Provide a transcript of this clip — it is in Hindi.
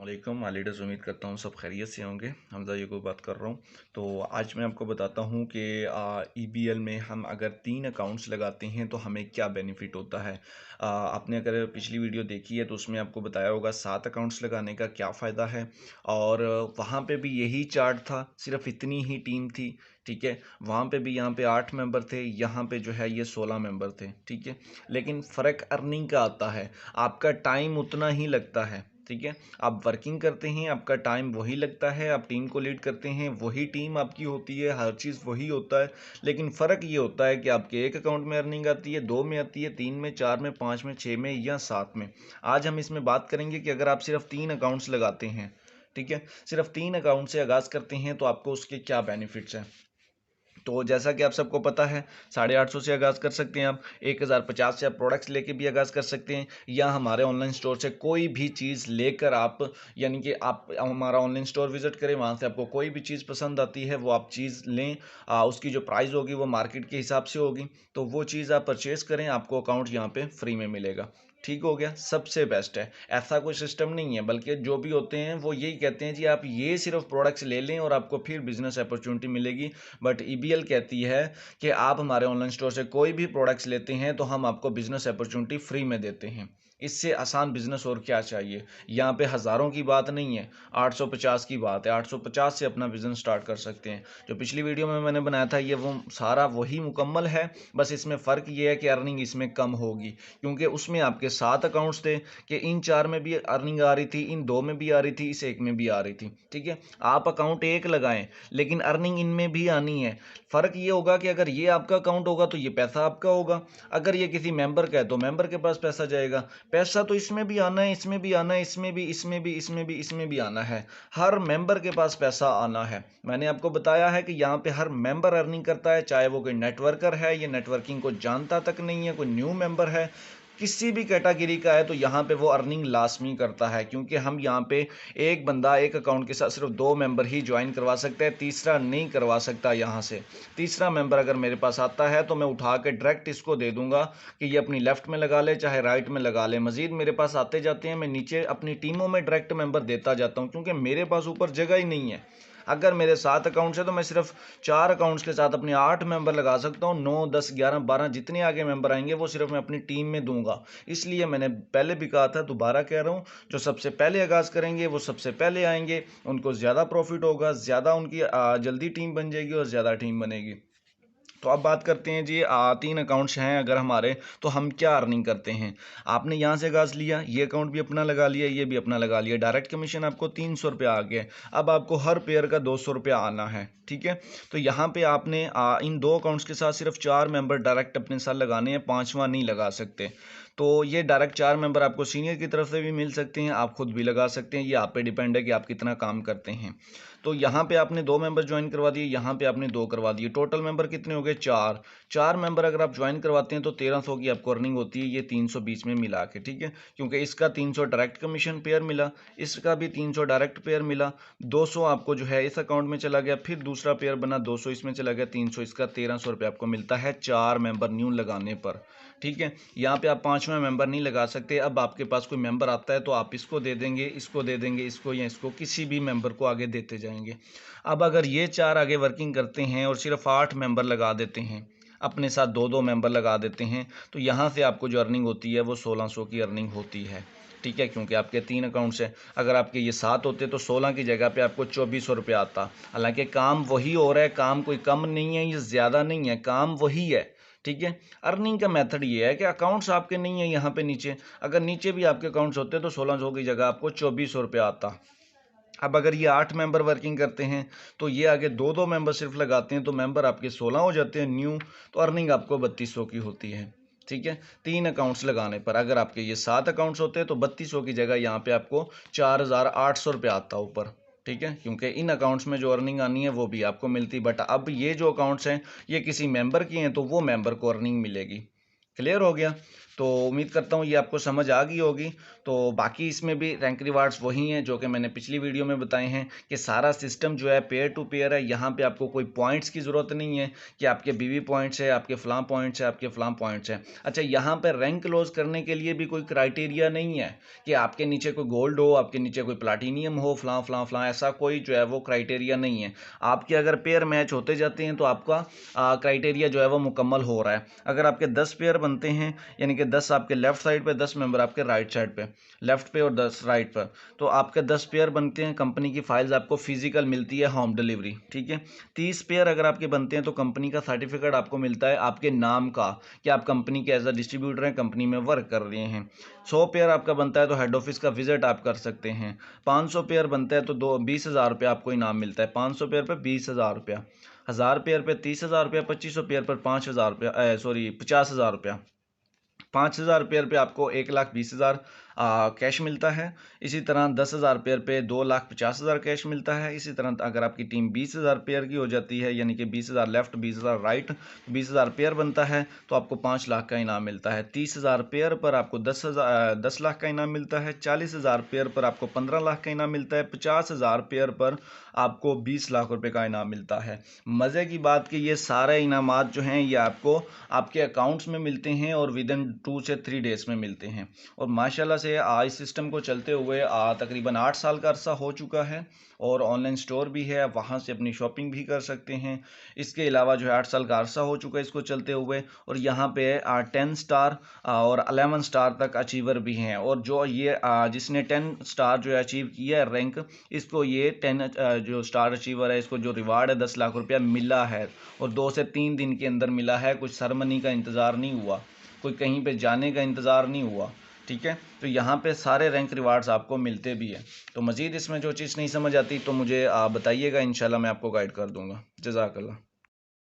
वालेकुम लीडर्स, उम्मीद करता हूँ सब खैरियत से होंगे। हमजा ये कोई बात कर रहा हूँ। तो आज मैं आपको बताता हूँ कि ईबीएल में हम अगर 3 अकाउंट्स लगाते हैं तो हमें क्या बेनिफिट होता है। आपने अगर पिछली वीडियो देखी है तो उसमें आपको बताया होगा 7 अकाउंट्स लगाने का क्या फ़ायदा है। और वहाँ पे भी यही चार्ट था, सिर्फ इतनी ही टीम थी। ठीक है, वहाँ पे भी यहाँ पे 8 मेंबर थे, यहाँ पे जो है ये 16 मेंबर थे। ठीक है, लेकिन फ़र्क अर्निंग का आता है। आपका टाइम उतना ही लगता है। ठीक है, आप वर्किंग करते हैं, आपका टाइम वही लगता है, आप टीम को लीड करते हैं, वही टीम आपकी होती है, हर चीज़ वही होता है। लेकिन फ़र्क ये होता है कि आपके एक अकाउंट में अर्निंग आती है, 2 में आती है, 3 में, 4 में, 5 में, 6 में या 7 में। आज हम इसमें बात करेंगे कि अगर आप सिर्फ 3 अकाउंट्स लगाते हैं, ठीक है, सिर्फ 3 अकाउंट से आगाज़ करते हैं तो आपको उसके क्या बेनिफिट्स हैं। तो जैसा कि आप सबको पता है, 850 से आगाज़ कर सकते हैं आप, 1050 से आप प्रोडक्ट्स लेके भी आगाज़ कर सकते हैं, या हमारे ऑनलाइन स्टोर से कोई भी चीज़ लेकर आप, यानी कि आप हमारा ऑनलाइन स्टोर विजिट करें, वहाँ से आपको कोई भी चीज़ पसंद आती है वो आप चीज़ लें। उसकी जो प्राइस होगी वो मार्केट के हिसाब से होगी, तो वो चीज़ आप परचेज़ करें, आपको अकाउंट यहाँ पे फ्री में मिलेगा। ठीक हो गया, सबसे बेस्ट है। ऐसा कोई सिस्टम नहीं है, बल्कि जो भी होते हैं वो यही कहते हैं जी आप ये सिर्फ प्रोडक्ट्स ले लें और आपको फिर बिजनेस अपॉर्चुनिटी मिलेगी। बट ईबीएल कहती है कि आप हमारे ऑनलाइन स्टोर से कोई भी प्रोडक्ट्स लेते हैं तो हम आपको बिजनेस अपॉर्चुनिटी फ्री में देते हैं। इससे आसान बिजनेस और क्या चाहिए। यहाँ पे हज़ारों की बात नहीं है, 850 की बात है। 850 से अपना बिजनेस स्टार्ट कर सकते हैं। जो पिछली वीडियो में मैंने बनाया था ये वो सारा वही मुकम्मल है, बस इसमें फ़र्क ये है कि अर्निंग इसमें कम होगी, क्योंकि उसमें आपके 7 अकाउंट्स थे कि इन 4 में भी अर्निंग आ रही थी, इन 2 में भी आ रही थी, इस एक में भी आ रही थी। ठीक है, आप अकाउंट एक लगाएं लेकिन अर्निंग इनमें भी आनी है। फ़र्क ये होगा कि अगर ये आपका अकाउंट होगा तो ये पैसा आपका होगा, अगर ये किसी मेंबर का है तो मेंबर के पास पैसा जाएगा। पैसा तो इसमें भी आना है, इसमें भी आना है, इसमें भी, इसमें भी, इसमें भी, इसमें भी आना है। हर मेंबर के पास पैसा आना है। मैंने आपको बताया है कि यहाँ पे हर मेंबर अर्निंग करता है, चाहे वो कोई नेटवर्कर है, ये नेटवर्किंग को जानता तक नहीं है, कोई न्यू मेंबर है, किसी भी कैटेगरी का है, तो यहाँ पे वो अर्निंग लाजमी करता है, क्योंकि हम यहाँ पे एक बंदा एक अकाउंट के साथ सिर्फ 2 मेंबर ही ज्वाइन करवा सकता है, तीसरा नहीं करवा सकता। यहाँ से तीसरा मेंबर अगर मेरे पास आता है तो मैं उठा के डायरेक्ट इसको दे दूंगा कि ये अपनी लेफ्ट में लगा ले चाहे राइट में लगा ले। मजीद मेरे पास आते जाते हैं, मैं नीचे अपनी टीमों में डायरेक्ट मेंबर देता जाता हूँ, क्योंकि मेरे पास ऊपर जगह ही नहीं है। अगर मेरे 7 अकाउंट्स है तो मैं सिर्फ 4 अकाउंट्स के साथ अपने 8 मेंबर लगा सकता हूँ। 9, 10, 11, 12 जितने आगे मेंबर आएंगे वो सिर्फ मैं अपनी टीम में दूंगा। इसलिए मैंने पहले भी कहा था, दोबारा कह रहा हूँ, जो सबसे पहले आगाज़ करेंगे वो सबसे पहले आएंगे, उनको ज़्यादा प्रॉफिट होगा, ज़्यादा उनकी जल्दी टीम बन जाएगी और ज़्यादा टीम बनेगी। तो अब बात करते हैं जी, 3 अकाउंट्स हैं अगर हमारे, तो हम क्या अर्निंग करते हैं। आपने यहाँ से आगाज़ लिया, ये अकाउंट भी अपना लगा लिया, ये भी अपना लगा लिया, डायरेक्ट कमीशन आपको 300 रुपया आ गया। अब आपको हर पेयर का 200 रुपया आना है। ठीक है, तो यहाँ पे आपने इन 2 अकाउंट्स के साथ सिर्फ 4 मेंबर डायरेक्ट अपने साथ लगाने हैं, 5वां नहीं लगा सकते। तो ये डायरेक्ट 4 मेंबर आपको सीनियर की तरफ से भी मिल सकते हैं, आप खुद भी लगा सकते हैं, ये आप पे डिपेंड है कि आप कितना काम करते हैं। तो यहाँ पे आपने 2 मेंबर ज्वाइन करवा दिए, यहाँ पे आपने 2 करवा दिए, टोटल मेंबर कितने हो गए, 4। 4 मेंबर अगर आप ज्वाइन करवाते हैं तो 1300 की आपको अर्निंग होती है, ये 320 में मिला के। ठीक है, क्योंकि इसका 300 डायरेक्ट कमीशन पेयर मिला, इसका भी 300 डायरेक्ट पेयर मिला, 200 आपको जो है इस अकाउंट में चला गया, फिर दूसरा पेयर बना 200 इसमें चला गया, 300, इसका 1300 रुपये आपको मिलता है 4 मेंबर न्यू लगाने पर। ठीक है, यहाँ पे आप 5वां मेंबर नहीं लगा सकते। अब आपके पास कोई मेंबर आता है तो आप इसको दे देंगे, इसको दे देंगे, इसको या इसको, किसी भी मेंबर को आगे देते जाएंगे। अब अगर ये 4 आगे वर्किंग करते हैं और सिर्फ 8 मेंबर लगा देते हैं, अपने साथ 2-2 मेंबर लगा देते हैं, तो यहाँ से आपको जो अर्निंग होती है वो 1600 की अर्निंग होती है। ठीक है, क्योंकि आपके 3 अकाउंट्स हैं। अगर आपके ये 7 होते तो 16 की जगह पे आपको 2400 रुपये आता। हालांकि काम वही हो रहा है, काम कोई कम नहीं है, ये ज़्यादा नहीं है, काम वही है। ठीक है, अर्निंग का मेथड ये है कि अकाउंट्स आपके नहीं है यहाँ पे नीचे, अगर नीचे भी आपके अकाउंट्स होते तो 1600 की जगह आपको 2400 रुपये आता। अब अगर ये 8 मेंबर वर्किंग करते हैं तो ये आगे 2-2 मेंबर सिर्फ लगाते हैं, तो मेंबर आपके 16 हो जाते हैं न्यू, तो अर्निंग आपको 3200 की होती है। ठीक है, 3 अकाउंट्स लगाने पर। अगर आपके ये 7 अकाउंट्स होते हैं तो 3200 की जगह यहाँ पे आपको 4800 रुपये आता ऊपर। ठीक है, क्योंकि इन अकाउंट्स में जो अर्निंग आनी है वो भी आपको मिलती, बट अब ये जो अकाउंट्स हैं ये किसी मेंबर की हैं तो वो मेंबर को अर्निंग मिलेगी। क्लियर हो गया। तो उम्मीद करता हूँ ये आपको समझ आ गई होगी। तो बाकी इसमें भी रैंक रिवार्ड्स वही हैं जो कि मैंने पिछली वीडियो में बताए हैं कि सारा सिस्टम जो है पेयर टू पेयर है। यहाँ पे आपको कोई पॉइंट्स की ज़रूरत नहीं है कि आपके बीवी पॉइंट्स है, आपके फ़लाँ पॉइंट्स है, आपके फ़लाँ पॉइंट्स है। अच्छा, यहाँ पर रैंक लॉस करने के लिए भी कोई क्राइटेरिया नहीं है कि आपके नीचे कोई गोल्ड हो, आपके नीचे कोई प्लाटीनियम हो, फ़लाँ फ़लाँ फ़लाँ, ऐसा कोई जो है वो क्राइटेरिया नहीं है। आपके अगर पेयर मैच होते जाते हैं तो आपका क्राइटेरिया जो है वो मुकम्मल हो रहा है। अगर आपके 10 पेयर बनते हैं, यानी कि 10 आपके लेफ्ट साइड पे, 10 मेंबर आपके राइट साइड पे, लेफ्ट पे और 10 राइट पर, तो आपके 10 पेयर बनते हैं। कंपनी की फाइल्स आपको फिजिकल मिलती है, होम डिलीवरी, ठीक है। 30 पेयर अगर आपके बनते हैं तो कंपनी का सर्टिफिकेट आपको मिलता है आपके नाम का कि आप कंपनी के एज अ डिस्ट्रीब्यूटर हैं, कंपनी में वर्क कर रहे हैं। 100 पेयर आपका बनता है तो हेड ऑफिस का विजिट आप कर सकते हैं। 500 पेयर बनता है तो 20,000 रुपया आपको इनाम मिलता है। 500 पेयर पर 20,000 रुपया, 1000 पेयर पे 30,000 रुपया, 2500 पेयर पर 5,000 रुपया, सॉरी 50,000 रुपया। 5,000 पेयर पे आपको 1,20,000 कैश मिलता है। इसी तरह 10,000 पेयर पे 2,50,000 कैश मिलता है। इसी तरह अगर आपकी टीम 20,000 पेयर की हो जाती है, यानी कि 20,000 लेफ्ट 20,000 राइट, 20,000 पेयर बनता है तो आपको 5 लाख का इनाम मिलता है। 30,000 पेयर पर आपको 10 लाख का इनाम मिलता है। 40,000 पेयर पर आपको 15 लाख का इनाम मिलता है। 50,000 पेयर पर आपको 20 लाख रुपए का इनाम मिलता है। मज़े की बात कि ये सारे इनामात जो हैं ये आपको आपके अकाउंट्स में मिलते हैं और विद इन 2 से 3 डेज़ में मिलते हैं। और माशाल्लाह से इस सिस्टम को चलते हुए तकरीबन 8 साल का अरसा हो चुका है और ऑनलाइन स्टोर भी है, आप वहाँ से अपनी शॉपिंग भी कर सकते हैं। इसके अलावा जो है 8 साल का अरसा हो चुका है इसको चलते हुए, और यहाँ पे 10 स्टार और 11 स्टार तक अचीवर भी हैं। और जो ये जिसने 10 स्टार जो है अचीव किया है रैंक, इसको ये 10 जो स्टार अचीवर है इसको जो रिवार्ड है 10 लाख रुपया मिला है, और 2 से 3 दिन के अंदर मिला है। कुछ सरमनी का इंतज़ार नहीं हुआ, कोई कहीं पे जाने का इंतज़ार नहीं हुआ, ठीक है। तो यहाँ पे सारे रैंक रिवार्ड्स आपको मिलते भी हैं। तो मज़ीद इसमें जो चीज़ नहीं समझ आती तो मुझे बताइएगा, इंशाल्लाह मैं आपको गाइड कर दूँगा। जज़ाकल्लाह।